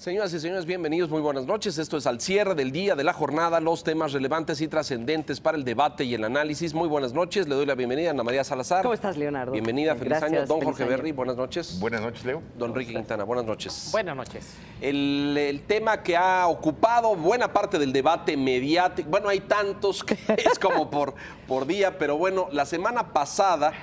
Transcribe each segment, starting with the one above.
Señoras y señores, bienvenidos, muy buenas noches. Esto es Al Cierre del Día de la Jornada, los temas relevantes y trascendentes para el debate y el análisis. Muy buenas noches, le doy la bienvenida a Ana María Salazar. ¿Cómo estás, Leonardo? Bienvenida, feliz Gracias, año. Don feliz Jorge año. Berry, buenas noches. Buenas noches, Leo. Don Enrique Quintana, buenas noches. Buenas noches. El tema que ha ocupado buena parte del debate mediático, bueno, hay tantos que es como por día, pero bueno, la semana pasada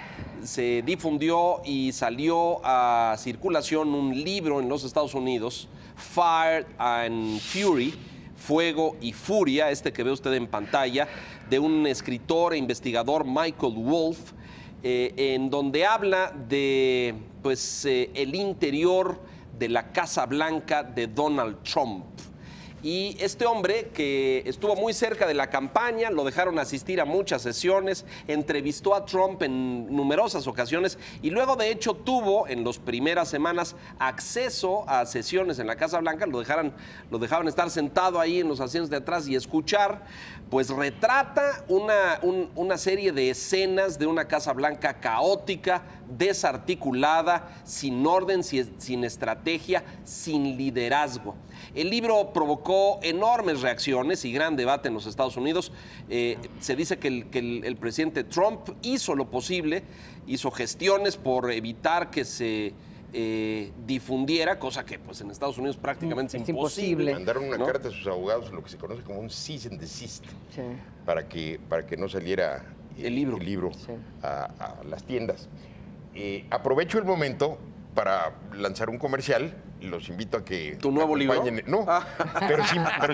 se difundió y salió a circulación un libro en los Estados Unidos, Fire and Fury, Fuego y Furia, este que ve usted en pantalla, de un escritor e investigador, Michael Wolff, en donde habla de el interior de la Casa Blanca de Donald Trump. Y este hombre, que estuvo muy cerca de la campaña, lo dejaron asistir a muchas sesiones, entrevistó a Trump en numerosas ocasiones y luego, de hecho, tuvo en las primeras semanas acceso a sesiones en la Casa Blanca, lo dejaban estar sentado ahí en los asientos de atrás y escuchar. Pues retrata una serie de escenas de una Casa Blanca caótica, desarticulada, sin orden, sin estrategia, sin liderazgo. El libro provocó enormes reacciones y gran debate en los Estados Unidos. Se dice que el presidente Trump hizo lo posible, hizo gestiones por evitar que se difundiera, cosa que pues en Estados Unidos prácticamente es imposible. Mandaron una carta a sus abogados, lo que se conoce como un cease and desist, Sí. para que no saliera El libro. Sí. a las tiendas. Aprovecho el momento para lanzar un comercial. Los invito a que... ¿Tu nuevo libro? No, pero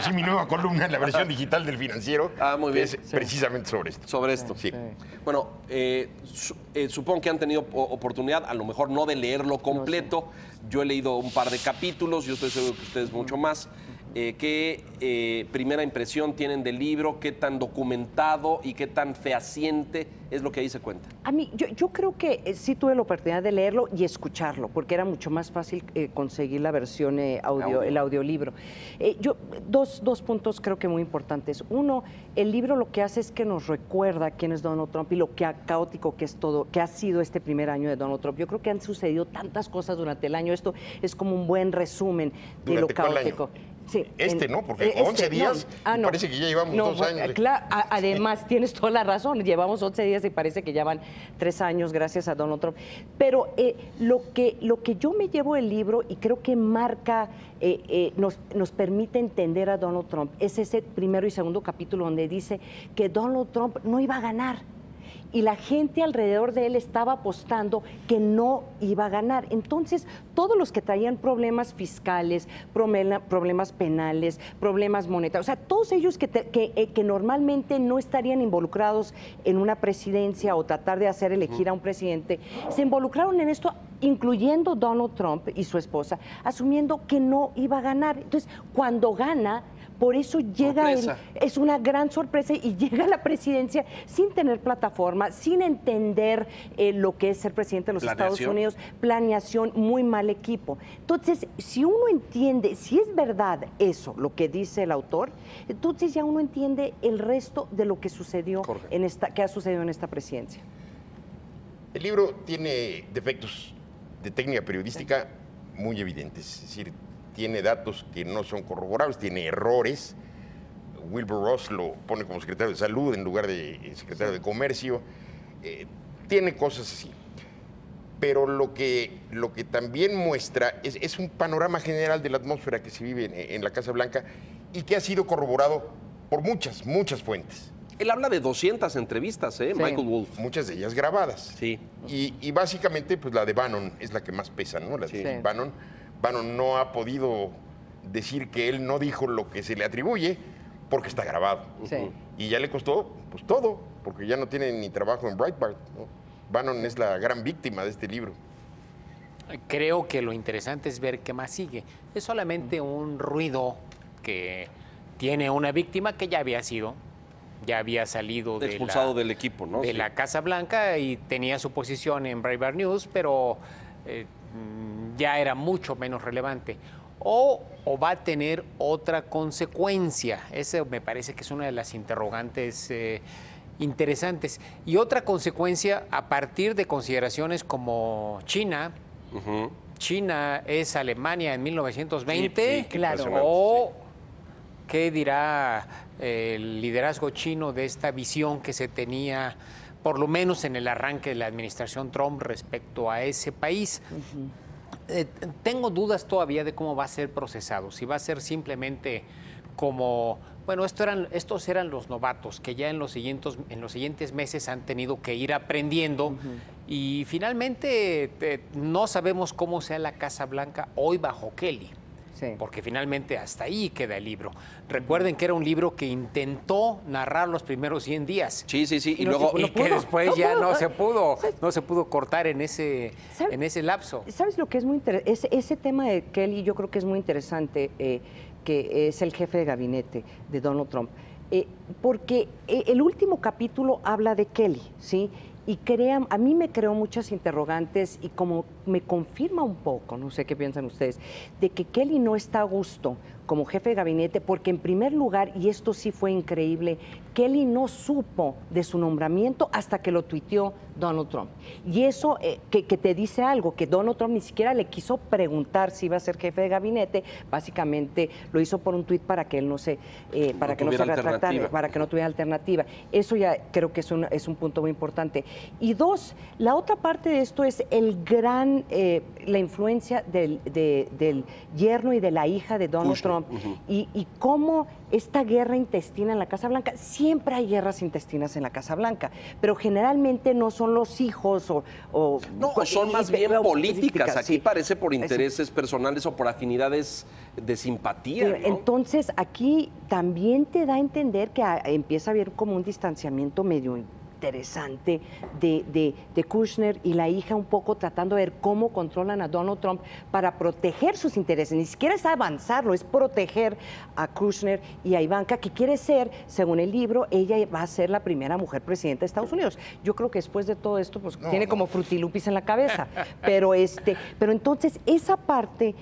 sí mi nueva columna en la versión digital del Financiero, muy que bien. es precisamente sobre esto. Sobre esto. Sí. Bueno, supongo que han tenido oportunidad, a lo mejor no de leerlo completo. Yo he leído un par de capítulos, yo estoy seguro que ustedes mucho más. ¿Qué primera impresión tienen del libro? ¿Qué tan documentado y qué tan fehaciente es lo que ahí se cuenta? A mí, yo creo que sí tuve la oportunidad de leerlo y escucharlo, porque era mucho más fácil conseguir la versión audio, el audiolibro. Dos puntos creo que muy importantes. Uno, el libro lo que hace es que nos recuerda quién es Donald Trump y lo caótico que es todo, que ha sido este primer año de Donald Trump. Yo creo que han sucedido tantas cosas durante el año. Esto es como un buen resumen de lo ¿Durante cuál caótico. año? Sí, ¿no? Porque 11 días y parece que ya llevamos 2 años. Claro, además, tienes toda la razón. Llevamos 11 días y parece que ya van 3 años gracias a Donald Trump. Pero lo que yo me llevo del libro y creo que marca, nos permite entender a Donald Trump, es ese primero y segundo capítulo donde dice que Donald Trump no iba a ganar. Y la gente alrededor de él estaba apostando que no iba a ganar. Entonces, todos los que traían problemas fiscales, problemas penales, problemas monetarios, o sea, todos ellos que normalmente no estarían involucrados en una presidencia o tratar de hacer elegir a un presidente, se involucraron en esto, incluyendo Donald Trump y su esposa, asumiendo que no iba a ganar. Entonces, cuando gana, por eso llega es una gran sorpresa y llega a la presidencia sin tener plataforma, sin entender lo que es ser presidente de los Estados Unidos, planeación, muy mal equipo. Entonces, si uno entiende, si es verdad eso, lo que dice el autor, entonces ya uno entiende el resto de lo que sucedió que ha sucedido en esta presidencia. El libro tiene defectos de técnica periodística muy evidentes, es decir, tiene datos que no son corroborables, tiene errores. Wilbur Ross lo pone como secretario de Salud en lugar de secretario de Comercio. Tiene cosas así. Pero lo que también muestra es un panorama general de la atmósfera que se vive en la Casa Blanca y que ha sido corroborado por muchas fuentes. Él habla de 200 entrevistas, Sí. Michael Wolff. Muchas de ellas grabadas. Sí. Y básicamente, pues la de Bannon es la que más pesa, ¿no? La de Bannon no ha podido decir que él no dijo lo que se le atribuye porque está grabado. Sí. Y ya le costó pues todo, porque ya no tiene ni trabajo en Breitbart, ¿no? Bannon es la gran víctima de este libro. Creo que lo interesante es ver qué más sigue. Es solamente un ruido que tiene una víctima que ya había salido expulsado del equipo, ¿no? de la Casa Blanca y tenía su posición en Breitbart News, pero ya era mucho menos relevante. O va a tener otra consecuencia. Esa me parece que es una de las interrogantes interesantes. Y otra consecuencia a partir de consideraciones como China, China es Alemania en 1920, Sí, claro. o qué dirá el liderazgo chino de esta visión que se tenía, por lo menos en el arranque de la administración Trump respecto a ese país. Tengo dudas todavía de cómo va a ser procesado, si va a ser simplemente como, bueno, estos eran los novatos que ya en los siguientes meses han tenido que ir aprendiendo y finalmente no sabemos cómo sea la Casa Blanca hoy bajo Kelly. Sí. Porque finalmente hasta ahí queda el libro. Recuerden que era un libro que intentó narrar los primeros 100 días. Sí, sí, sí. Y No luego... se- Y que después ya no se pudo cortar en ¿Sabe? ese lapso. ¿Sabes lo que es muy interesante? Ese tema de Kelly yo creo que es muy interesante, que es el jefe de gabinete de Donald Trump, porque el último capítulo habla de Kelly, ¿sí? Y a mí me creó muchas interrogantes y como me confirma un poco, no sé qué piensan ustedes, de que Kelly no está a gusto como jefe de gabinete, porque en primer lugar, y esto sí fue increíble, Kelly no supo de su nombramiento hasta que lo tuiteó Donald Trump. Y eso que te dice algo, que Donald Trump ni siquiera le quiso preguntar si iba a ser jefe de gabinete, básicamente lo hizo por un tuit para que él no se retractara, para que no tuviera alternativa. Eso ya creo que es un punto muy importante. Y dos, la otra parte de esto es la influencia del yerno y de la hija de Donald Trump. Y cómo esta guerra intestina en la Casa Blanca, siempre hay guerras intestinas en la Casa Blanca, pero generalmente no son los hijos o son más bien políticas. Aquí sí. parece por intereses personales o por afinidades de simpatía, ¿no? Entonces, aquí también te da a entender que empieza a haber como un distanciamiento medio interesante de Kushner y la hija, un poco tratando de ver cómo controlan a Donald Trump para proteger sus intereses. Ni siquiera es avanzarlo, es proteger a Kushner y a Ivanka, que quiere ser, según el libro, ella va a ser la primera mujer presidenta de Estados Unidos. Yo creo que después de todo esto, pues tiene como frutilupis en la cabeza. Pero entonces esa parte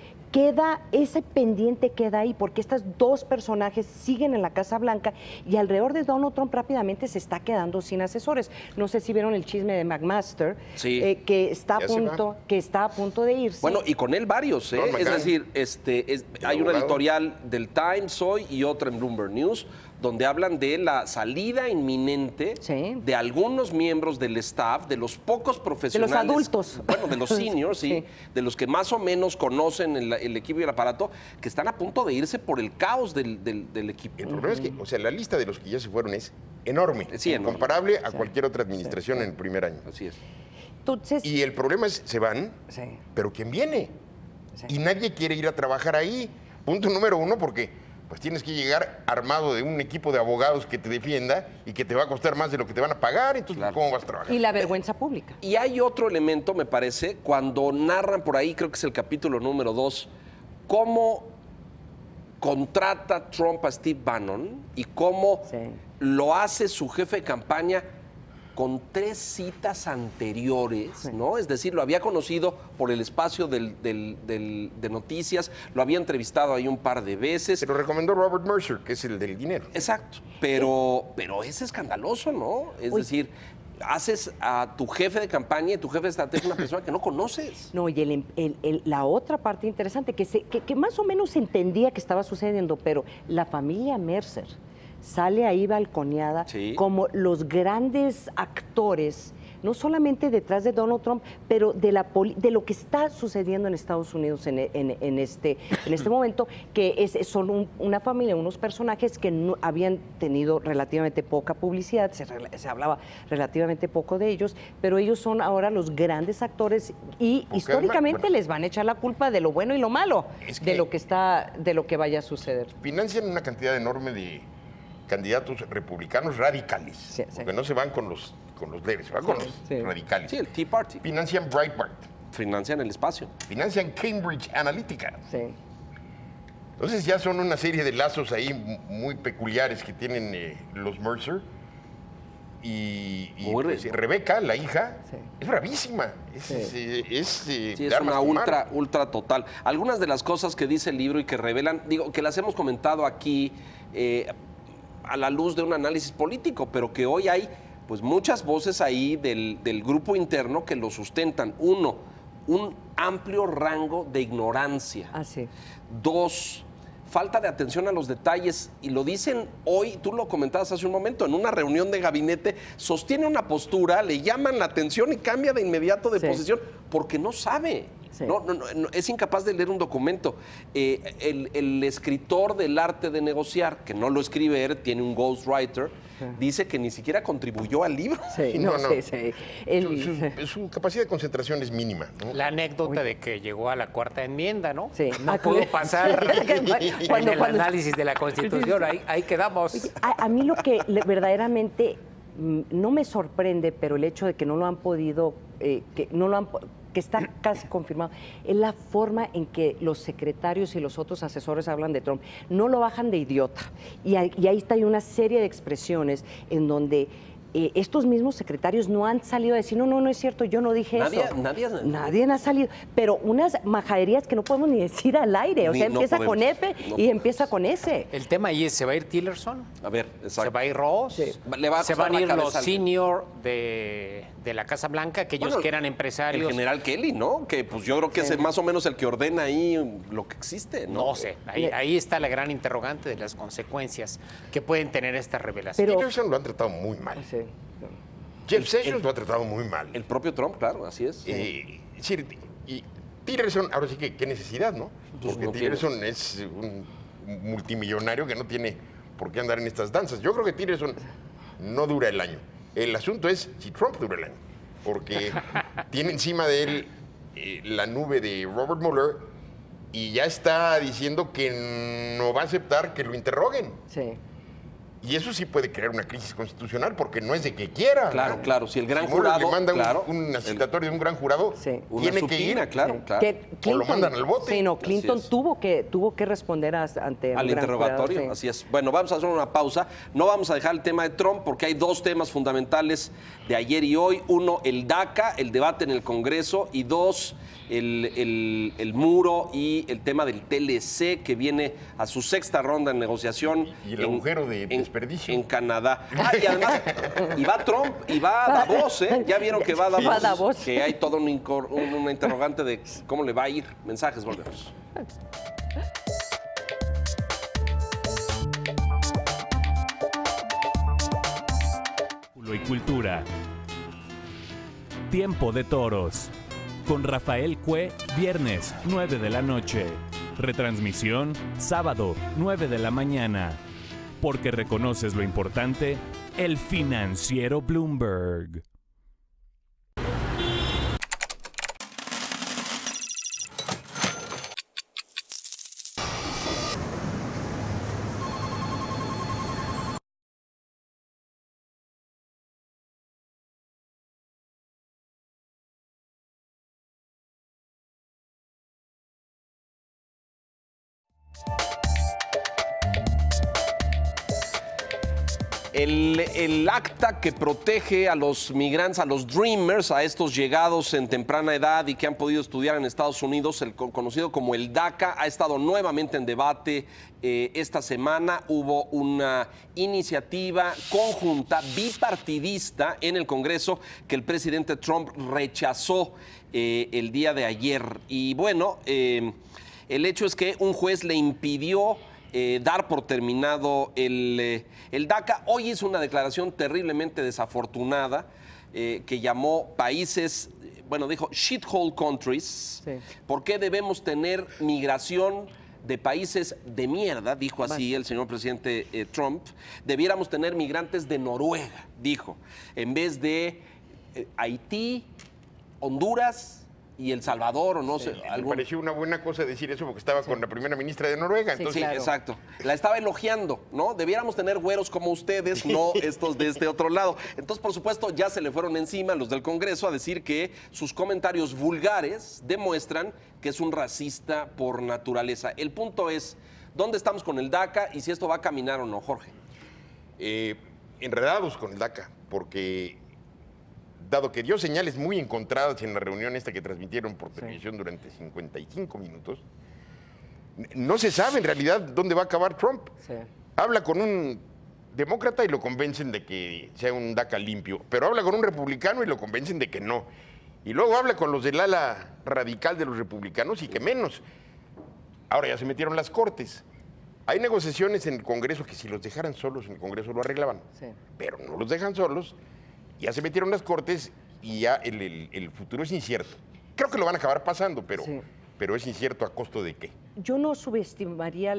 ese pendiente queda ahí, porque estos dos personajes siguen en la Casa Blanca y alrededor de Donald Trump rápidamente se está quedando sin asesores. No sé si vieron el chisme de McMaster, sí. que está a punto de irse. Bueno, y con él varios, ¿eh? Es decir, hay una editorial del Times hoy y otra en Bloomberg News, donde hablan de la salida inminente de algunos miembros del staff, de los pocos profesionales. De los adultos. Bueno, de los seniors, sí. De los que más o menos conocen el equipo y el aparato, que están a punto de irse por el caos del equipo. El problema es que, o sea, la lista de los que ya se fueron es enorme. Sí, enorme. Comparable a cualquier otra administración en el primer año. Así es. Entonces, y el problema es, se van, pero ¿quién viene? Y nadie quiere ir a trabajar ahí. Punto número uno, porque pues tienes que llegar armado de un equipo de abogados que te defienda y que te va a costar más de lo que te van a pagar, entonces ¿cómo vas a trabajar? Y la vergüenza pública. Y hay otro elemento, me parece, cuando narran por ahí, creo que es el capítulo número 2, cómo contrata Trump a Steve Bannon y cómo lo hace su jefe de campaña con 3 citas anteriores, ¿no? Es decir, lo había conocido por el espacio de noticias, lo había entrevistado ahí un par de veces. Se lo recomendó Robert Mercer, que es el del dinero. Exacto, pero es escandaloso, ¿no? Es decir, haces a tu jefe de campaña y tu jefe de estrategia una persona que no conoces. No, y la otra parte interesante, que más o menos se entendía que estaba sucediendo, pero la familia Mercer sale ahí balconeada como los grandes actores, no solamente detrás de Donald Trump, pero de lo que está sucediendo en Estados Unidos en este momento, que son una familia, unos personajes que no, habían tenido relativamente poca publicidad, se hablaba relativamente poco de ellos, pero ellos son ahora los grandes actores y porque históricamente además, les van a echar la culpa de lo bueno y lo malo, de lo que vaya a suceder. Financian una cantidad enorme de candidatos republicanos radicales, porque no se van con los leves, van con los radicales. Sí, el Tea Party. Financian Breitbart. Financian el espacio. Financian Cambridge Analytica. Sí. Entonces ya son una serie de lazos ahí muy peculiares que tienen los Mercer. Y pues, Rebeca, la hija, es bravísima. Es una ultra total. Algunas de las cosas que dice el libro y que revelan, digo, que las hemos comentado aquí a la luz de un análisis político, pero que hoy hay pues muchas voces ahí del grupo interno que lo sustentan. Uno, un amplio rango de ignorancia. Así. 2, falta de atención a los detalles, y lo dicen hoy, tú lo comentabas hace un momento, en una reunión de gabinete, sostiene una postura, le llaman la atención y cambia de inmediato de Sí. posición, porque no sabe. Sí. No, es incapaz de leer un documento. El escritor del arte de negociar, que no lo escribe él, tiene un ghostwriter, dice que ni siquiera contribuyó al libro. Sí, No, no, no. sí, sí. Su capacidad de concentración es mínima, ¿no? La anécdota de que llegó a la cuarta enmienda, ¿no? Sí. No pudo pasar Cuando- en el cuando- análisis de la Constitución. Ahí quedamos. A mí lo que verdaderamente no me sorprende, pero el hecho de que no lo han podido, que está casi confirmado, es la forma en que los secretarios y los otros asesores hablan de Trump. No lo bajan de idiota. Y ahí está, hay una serie de expresiones en donde estos mismos secretarios no han salido a decir, no es cierto, yo no dije eso. Nadie ha salido. Pero unas majaderías que no podemos ni decir al aire. O sea, No empieza con podemos. F No y empieza con S. El tema ahí es, ¿se va a ir Tillerson? A ver, ¿Se exacto. va a ir Ross? Sí. Le va a ¿Se costar van a la ir los cabeza al- senior de la Casa Blanca, aquellos Bueno, que eran empresarios? El general Kelly, ¿no? Que pues yo creo que es más o menos el que ordena ahí lo que existe, ¿no? No sé, ahí está la gran interrogante de las consecuencias que pueden tener esta revelación. Pero- Tillerson lo han tratado muy mal. Sí. Jeff Sessions lo ha tratado muy mal. El propio Trump, claro, así es. Es decir, y Tillerson, ahora sí que qué necesidad, ¿no? Pues Porque no tiene. Tillerson es un multimillonario que no tiene por qué andar en estas danzas. Yo creo que Tillerson no dura el año. El asunto es si Trump dura el año. Porque tiene encima de él la nube de Robert Mueller y ya está diciendo que no va a aceptar que lo interroguen. Sí. Y eso sí puede crear una crisis constitucional porque no es de que quiera. Claro, ¿verdad? claro. Si el gran Mueller jurado. le manda claro, un citatorio de un gran jurado, Sí. una tiene que ir supina, claro, claro. Que O lo mandan al bote. Sí, no, Así Clinton es. tuvo que responder ante un Al gran interrogatorio, jurado, sí. así es. Bueno, vamos a hacer una pausa. No vamos a dejar el tema de Trump porque hay 2 temas fundamentales de ayer y hoy. 1, el DACA, el debate en el Congreso. Y 2, el muro y el tema del TLC que viene a su 6ª ronda en negociación. Y el agujero de desperdicio. En Canadá. Y además, y va Trump y va Davos, ¿eh? Ya vieron que va Davos. Va Davos. Que hay todo una interrogante de cómo le va a ir. Mensajes, volvemos. Y cultura. Tiempo de Toros. Con Rafael Cue, viernes, 9 de la noche. Retransmisión, sábado, 9 de la mañana. Porque reconoces lo importante, el financiero Bloomberg. El acta que protege a los migrantes, a los Dreamers, a estos llegados en temprana edad y que han podido estudiar en Estados Unidos, el conocido como el DACA, ha estado nuevamente en debate. Esta semana hubo una iniciativa conjunta bipartidista en el Congreso que el presidente Trump rechazó el día de ayer. Y bueno, el hecho es que un juez le impidió dar por terminado el DACA. Hoy hizo una declaración terriblemente desafortunada que llamó países, bueno, dijo shithole countries. Sí. ¿Por qué debemos tener migración de países de mierda? Dijo así el señor presidente Trump. Debiéramos tener migrantes de Noruega, dijo, en vez de Haití, Honduras y El Salvador, o no sé. Me pareció una buena cosa decir eso porque estaba con la primera ministra de Noruega. Sí, Entonces, Sí, claro. exacto. La estaba elogiando, ¿no? Debiéramos tener güeros como ustedes, no estos de este otro lado. Entonces, por supuesto, ya se le fueron encima los del Congreso a decir que sus comentarios vulgares demuestran que es un racista por naturaleza. El punto es, ¿dónde estamos con el DACA y si esto va a caminar o no, Jorge? enredados con el DACA, porque dado que dio señales muy encontradas en la reunión esta que transmitieron por televisión durante 55 minutos, no se sabe en realidad dónde va a acabar Trump. Sí. Habla con un demócrata y lo convencen de que sea un DACA limpio, pero habla con un republicano y lo convencen de que no. Y luego habla con los del ala radical de los republicanos y que menos. Ahora ya se metieron las cortes. Hay negociaciones en el Congreso que si los dejaran solos en el Congreso lo arreglaban. Sí. Pero no los dejan solos. Ya se metieron las cortes y ya el futuro es incierto. Creo que lo van a acabar pasando, Sí. pero es incierto a costo de qué. Yo no subestimaría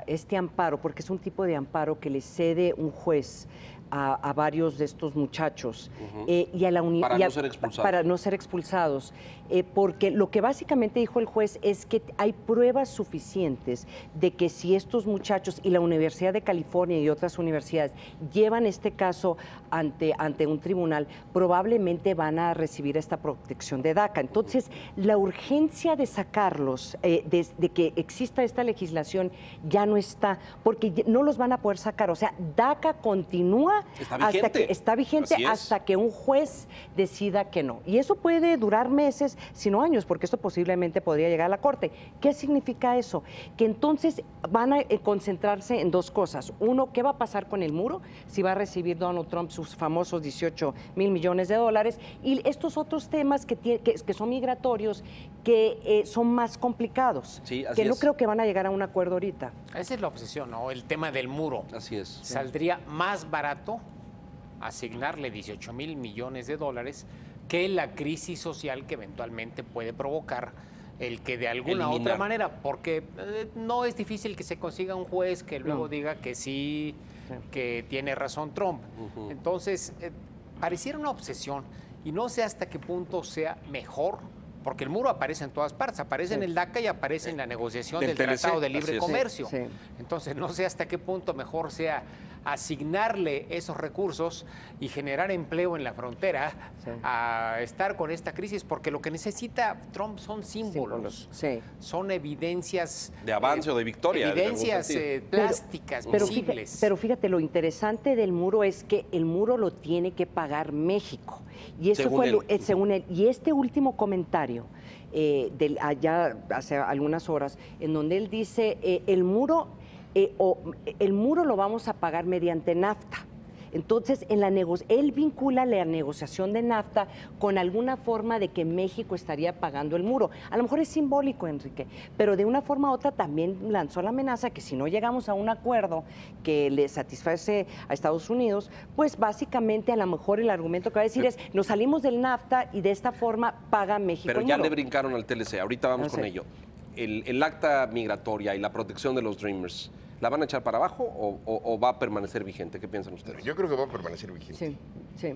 este amparo, porque es un tipo de amparo que le cede un juez a varios de estos muchachos y a la Para no ser expulsados. Para no ser expulsados, porque lo que básicamente dijo el juez es que hay pruebas suficientes de que si estos muchachos y la Universidad de California y otras universidades llevan este caso ante un tribunal, probablemente van a recibir esta protección de DACA. Entonces, la urgencia de sacarlos, de que exista esta legislación, ya no está, porque no los van a poder sacar. O sea, DACA continúa Está vigente. Así es. hasta que un juez decida que no. Y eso puede durar meses, sino años, porque esto posiblemente podría llegar a la Corte. ¿Qué significa eso? Que entonces van a concentrarse en dos cosas. Uno, ¿qué va a pasar con el muro? Si va a recibir Donald Trump sus famosos 18 mil millones de dólares. Y estos otros temas que son migratorios, que son más complicados. Sí, así que no es. creo que van a llegar a un acuerdo ahorita. Esa es la obsesión, ¿no? El tema del muro. Así es. Saldría más barato asignarle 18 mil millones de dólares que la crisis social que eventualmente puede provocar el que de alguna Eliminar. otra manera, porque no es difícil que se consiga un juez que luego diga que sí, que tiene razón Trump. Entonces, pareciera una obsesión y no sé hasta qué punto sea mejor, porque el muro aparece en todas partes, aparece en el DACA y aparece en la negociación Del del TLC, Tratado de así Libre es. Comercio. Sí. Entonces, no sé hasta qué punto mejor sea asignarle esos recursos y generar empleo en la frontera a estar con esta crisis, porque lo que necesita Trump son símbolos, Sí. son evidencias De avance o de victoria, en algún evidencias sentido. plásticas, Pero visibles. pero fíjate, lo interesante del muro es que el muro lo tiene que pagar México. Y eso Según él. según él. Y este último comentario, allá hace algunas horas, en donde él dice, el muro lo vamos a pagar mediante NAFTA. Entonces, él vincula la negociación de NAFTA con alguna forma de que México estaría pagando el muro. A lo mejor es simbólico, Enrique, pero de una forma u otra también lanzó la amenaza que si no llegamos a un acuerdo que le satisface a Estados Unidos, pues básicamente a lo mejor el argumento que va a decir es, nos salimos del NAFTA y de esta forma paga México Pero el ya muro. le brincaron al TLC, ahorita vamos No con sé. ello. El acta migratoria y la protección de los Dreamers, ¿la van a echar para abajo o va a permanecer vigente? ¿Qué piensan ustedes? Yo creo que va a permanecer vigente. Sí, sí.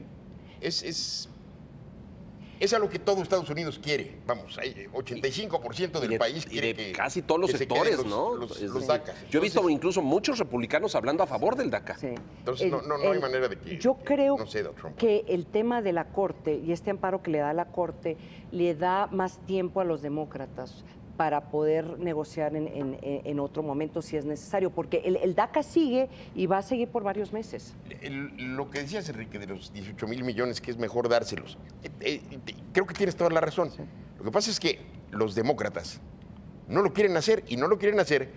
Es a lo que todo Estados Unidos quiere. Vamos, hay 85% del país y quiere de que casi todos los que se sectores, queden ¿no? los DACA. Yo he visto Entonces, incluso muchos republicanos hablando a favor del DACA. Sí. Entonces, no hay manera de que yo creo no ceda Trump. que el tema de la Corte y este amparo que le da la Corte le da más tiempo a los demócratas para poder negociar en otro momento si es necesario, porque el DACA sigue y va a seguir por varios meses. Lo que decías, Enrique, de los 18 mil millones, que es mejor dárselos, creo que tienes toda la razón. Lo que pasa es que los demócratas no lo quieren hacer y no lo quieren hacer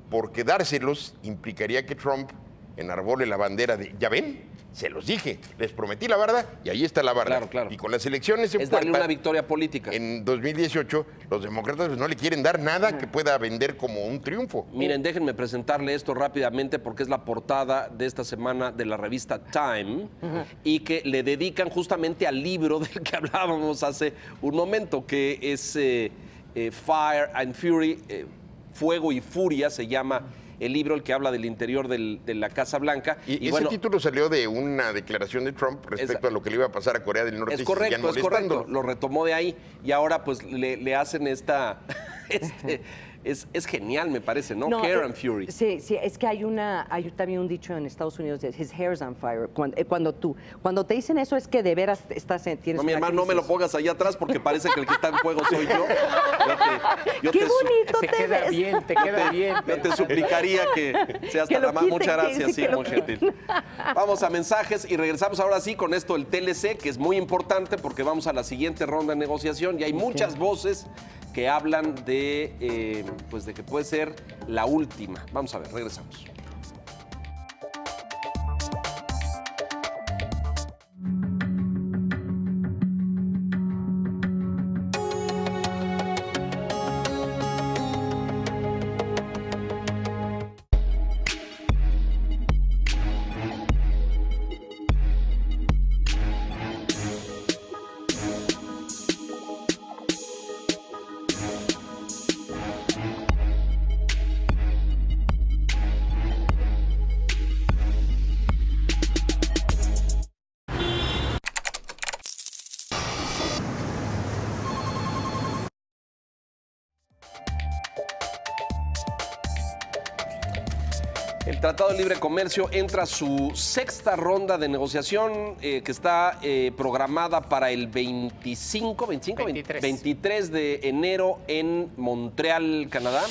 porque dárselos implicaría que Trump enarbole la bandera de, ¿ya ven? Se los dije, les prometí la barda y ahí está la barda. Claro, claro. Y con las elecciones en Es darle puerta, una victoria política. en 2018, los demócratas pues, no le quieren dar nada que pueda vender como un triunfo. Miren, déjenme presentarle esto rápidamente porque es la portada de esta semana de la revista Time y que le dedican justamente al libro del que hablábamos hace un momento, que es Fire and Fury, Fuego y Furia se llama el libro, el que habla del interior de la Casa Blanca. Y ese bueno, título salió de una declaración de Trump respecto a lo que le iba a pasar a Corea del Norte. es si seguían correcto, es correcto. molestándolo. Lo retomó de ahí y ahora pues le hacen esta... es genial, me parece, ¿no? Hair and Fury. Sí, sí, es que hay también un dicho en Estados Unidos de his hair's on fire. Cuando te dicen eso es que de veras tienes No, mi una hermano, no me lo crisis. pongas allá atrás porque parece que el que está en fuego soy yo. ¡Qué bonito Te te queda ves! bien, te queda bien. Yo te suplicaría que seas Que tan lo amable. quiten, Muchas que gracias, sí, sí, que lo muy gentil. Vamos a mensajes y regresamos ahora sí con esto del TLC, que es muy importante porque vamos a la siguiente ronda de negociación y hay muchas voces que hablan de, pues de que puede ser la última. Vamos a ver, regresamos. El Tratado de Libre Comercio entra a su sexta ronda de negociación que está programada para el 23 de enero en Montreal, Canadá.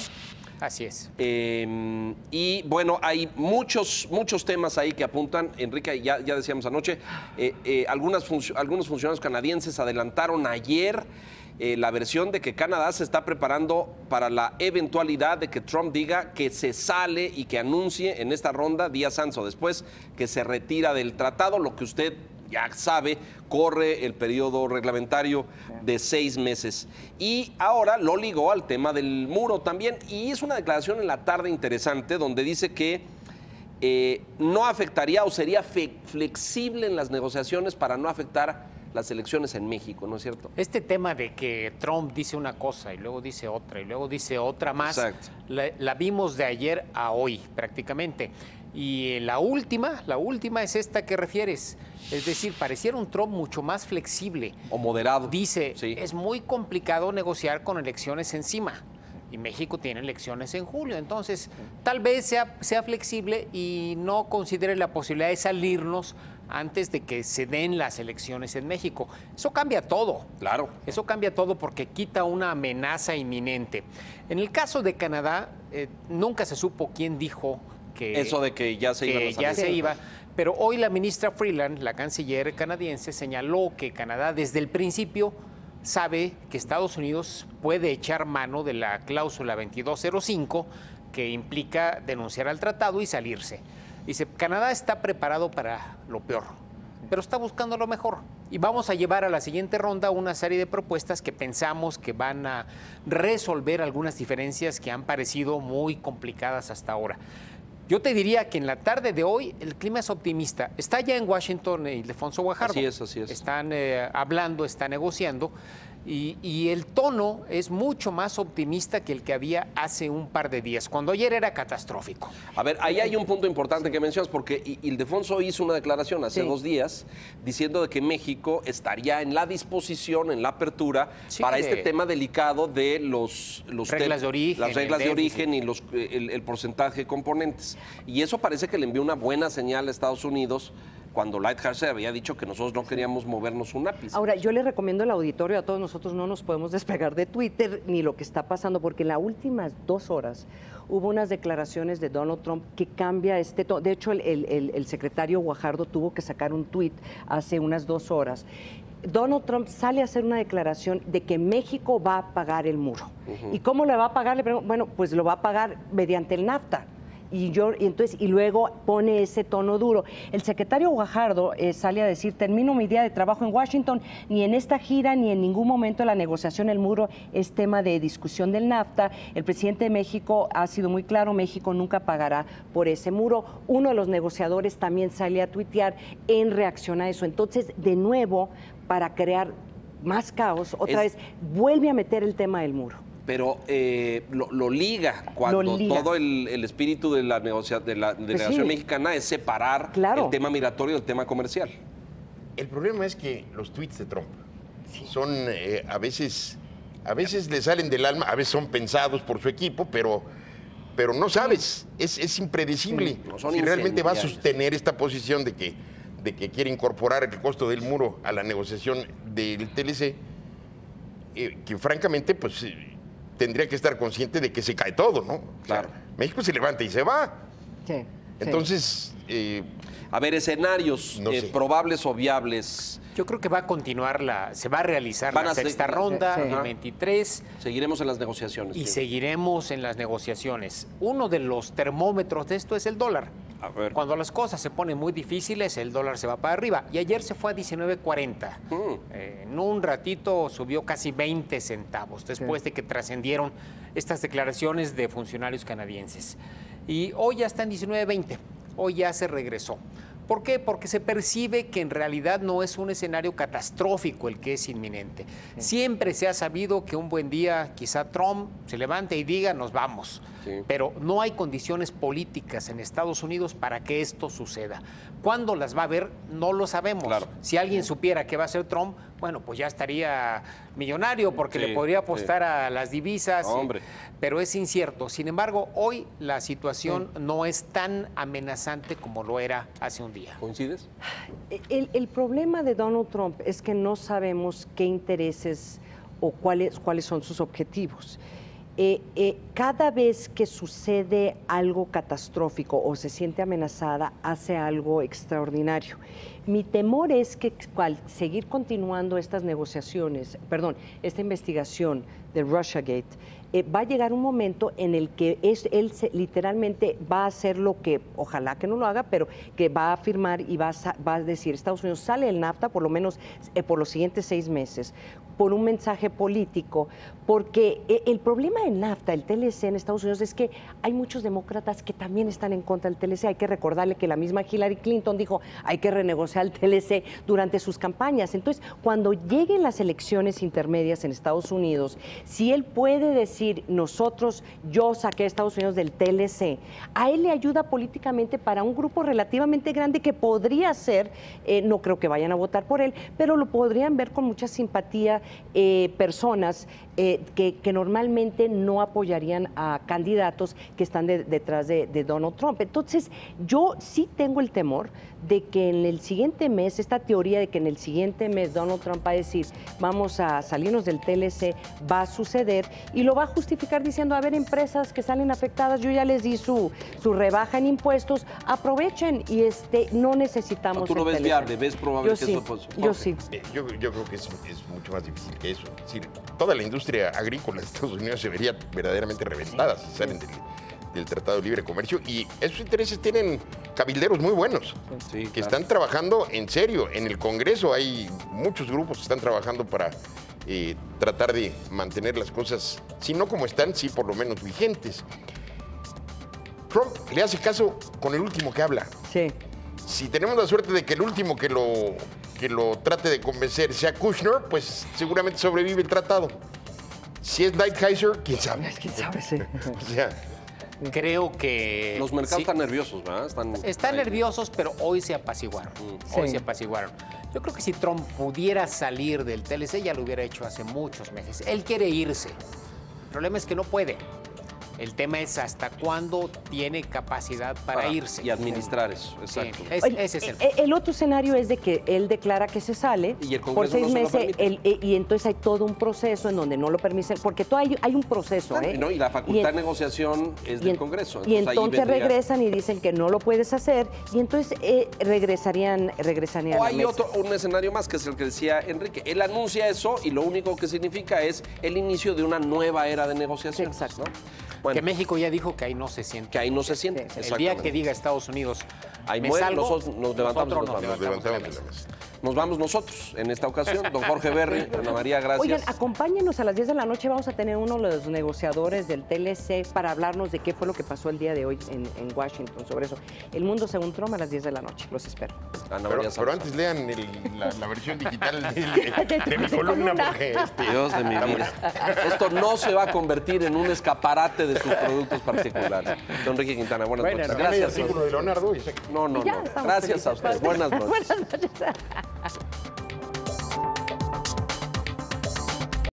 Así es. Y bueno, hay muchos temas ahí que apuntan. Enrique, ya decíamos anoche, algunos funcionarios canadienses adelantaron ayer la versión de que Canadá se está preparando para la eventualidad de que Trump diga que se sale y que anuncie en esta ronda, días antes o después, que se retira del tratado, lo que usted ya sabe, corre el periodo reglamentario de 6 meses. Y ahora lo ligó al tema del muro también, y es una declaración en la tarde interesante donde dice que no afectaría o sería flexible en las negociaciones para no afectar las elecciones en México, ¿no es cierto? Este tema de que Trump dice una cosa y luego dice otra y luego dice otra más, la vimos de ayer a hoy prácticamente. Y la última es esta que refieres. Es decir, pareciera un Trump mucho más flexible. O moderado. Dice, sí, es muy complicado negociar con elecciones encima. Y México tiene elecciones en julio. Entonces, tal vez sea flexible y no considere la posibilidad de salirnos antes de que se den las elecciones en México. Eso cambia todo. Claro. Eso cambia todo porque quita una amenaza inminente. En el caso de Canadá, nunca se supo quién dijo que eso de que ya se iba. Pero hoy la ministra Freeland, la canciller canadiense, señaló que Canadá desde el principio sabe que Estados Unidos puede echar mano de la cláusula 2205 que implica denunciar al tratado y salirse. Dice, Canadá está preparado para lo peor, pero está buscando lo mejor. Y vamos a llevar a la siguiente ronda una serie de propuestas que pensamos que van a resolver algunas diferencias que han parecido muy complicadas hasta ahora. Yo te diría que en la tarde de hoy el clima es optimista. Está ya en Washington Ildefonso Guajardo. Así es, así es. Están hablando, están negociando. Y el tono es mucho más optimista que el que había hace un par de días, cuando ayer era catastrófico. A ver, ahí hay un punto importante que mencionas, porque Ildefonso hizo una declaración hace 2 días diciendo de que México estaría en la disposición, en la apertura, para este tema delicado de las reglas de origen y el porcentaje de componentes. Y eso parece que le envió una buena señal a Estados Unidos, cuando Lighthart había dicho que nosotros no queríamos movernos un ápice. Ahora, yo le recomiendo al auditorio, a todos nosotros no nos podemos despegar de Twitter ni lo que está pasando, porque en las últimas 2 horas hubo unas declaraciones de Donald Trump que cambia este tono. De hecho, el secretario Guajardo tuvo que sacar un tuit hace unas 2 horas. Donald Trump sale a hacer una declaración de que México va a pagar el muro. ¿Y cómo le va a pagar? Le pregunto, bueno, pues lo va a pagar mediante el NAFTA. Y luego pone ese tono duro. El secretario Guajardo sale a decir, termino mi día de trabajo en Washington, ni en esta gira ni en ningún momento la negociación del muro es tema de discusión del NAFTA. El presidente de México ha sido muy claro, México nunca pagará por ese muro. Uno de los negociadores también sale a tuitear en reacción a eso. Entonces, de nuevo, para crear más caos, otra vez vuelve a meter el tema del muro. Pero lo liga cuando todo el espíritu de la delegación mexicana es separar el tema migratorio del tema comercial. El problema es que los tweets de Trump son a veces le salen del alma, a veces son pensados por su equipo, pero no sabes, es impredecible. No si realmente va a sostener esta posición de que quiere incorporar el costo del muro a la negociación del TLC, que francamente, pues tendría que estar consciente de que se cae todo, ¿no? Claro. O sea, México se levanta y se va. Sí. Entonces... a ver, escenarios probables o viables. Yo creo que va a continuar se va a realizar la sexta ronda, el 23. Seguiremos en las negociaciones. Y seguiremos en las negociaciones. Uno de los termómetros de esto es el dólar. A ver. Cuando las cosas se ponen muy difíciles, el dólar se va para arriba. Y ayer se fue a 19.40. En un ratito subió casi 20 centavos después de que trascendieron estas declaraciones de funcionarios canadienses. Y hoy ya está en 19.20. Hoy ya se regresó. ¿Por qué? Porque se percibe que en realidad no es un escenario catastrófico el que es inminente. Siempre se ha sabido que un buen día quizá Trump se levante y diga nos vamos. Pero no hay condiciones políticas en Estados Unidos para que esto suceda. ¿Cuándo las va a haber? No lo sabemos. Si alguien supiera que va a ser Trump, bueno, pues ya estaría millonario porque Sí, le podría apostar a las divisas, Hombre. pero es incierto. Sin embargo, hoy la situación no es tan amenazante como lo era hace un día. ¿Coincides? El problema de Donald Trump es que no sabemos qué intereses o cuáles son sus objetivos. Cada vez que sucede algo catastrófico o se siente amenazada, hace algo extraordinario. Mi temor es que al seguir continuando estas negociaciones, esta investigación de Russiagate, va a llegar un momento en el que él literalmente va a hacer lo que, ojalá que no lo haga, pero que va a firmar y va a decir, Estados Unidos sale del NAFTA por lo menos por los siguientes 6 meses, por un mensaje político, porque el problema del NAFTA, el TLC en Estados Unidos, es que hay muchos demócratas que también están en contra del TLC. Hay que recordarle que la misma Hillary Clinton dijo, hay que renegociar el TLC durante sus campañas. Entonces, cuando lleguen las elecciones intermedias en Estados Unidos, si él puede decir, yo saqué a Estados Unidos del TLC, a él le ayuda políticamente para un grupo relativamente grande que podría ser, no creo que vayan a votar por él, pero lo podrían ver con mucha simpatía personas que normalmente no apoyarían a candidatos que están detrás de Donald Trump. Entonces, yo sí tengo el temor de que en el siguiente mes, esta teoría de que en el siguiente mes Donald Trump va a decir, vamos a salirnos del TLC, va a suceder y lo va a justificar diciendo, a ver, empresas que salen afectadas, yo ya les di su rebaja en impuestos, aprovechen y no necesitamos ¿Tú lo ves TLC. viable? ¿Ves probable Yo que sí, eso pues, yo sí. Yo creo que es mucho más difícil que eso. Es decir, toda la industria agrícola de Estados Unidos se vería verdaderamente reventada si salen del Tratado de Libre Comercio, y esos intereses tienen cabilderos muy buenos Sí, que claro. están trabajando en serio. En el Congreso hay muchos grupos que están trabajando para tratar de mantener las cosas, si no como están, sí por lo menos vigentes. Trump le hace caso con el último que habla. Sí. Si tenemos la suerte de que el último que lo trate de convencer sea Kushner, pues seguramente sobrevive el tratado. Si es Lighthizer, quién sabe. ¿Quién sabe? Sí. O sea, Creo que... Los mercados sí, están nerviosos, ¿verdad? están ahí. nerviosos, pero hoy se apaciguaron. Hoy Sí. se apaciguaron. Yo creo que si Trump pudiera salir del TLC, ya lo hubiera hecho hace muchos meses. Él quiere irse. El problema es que no puede. El tema es hasta cuándo tiene capacidad para irse. Y administrar eso, Sí, exacto. ese es el El otro escenario es de que él declara que se sale Y el por Congreso 6 no se lo meses permite. y entonces hay todo un proceso en donde no lo permiten, porque hay un proceso. Bueno, ¿no? Y la facultad de negociación es del Congreso. Y ahí entonces vendría- regresan y dicen que no lo puedes hacer y entonces regresarían O a la hay mesa. un escenario más, que es el que decía Enrique. Él anuncia eso y lo único que significa es el inicio de una nueva era de negociación. Sí, exacto. Bueno, que México ya dijo que ahí no se siente. que ahí no se siente. Sí. El día que exactamente. diga Estados Unidos, Ahí me muere, salgo, nosotros nos levantamos nosotros y nos nos levantamos de la levantamos de la mesa. mesa. Nos vamos nosotros en esta ocasión. Don Jorge Berry, Ana María, gracias. Oigan, acompáñenos a las 10 de la noche. Vamos a tener uno de los negociadores del TLC para hablarnos de qué fue lo que pasó el día de hoy en Washington sobre eso. El mundo según Trump a las 10 de la noche. Los espero. Ana Pero, María Salazar. antes lean la versión digital de mi columna, porque Dios de mi vida. Esto no se va a convertir en un escaparate de sus productos particulares. Don Enrique Quintana, buenas Buenas noches. también hay Gracias. artículo de Leonardo y sé que No, Ya no. estamos Gracias a felices. ustedes. Buenas noches. Buenas noches.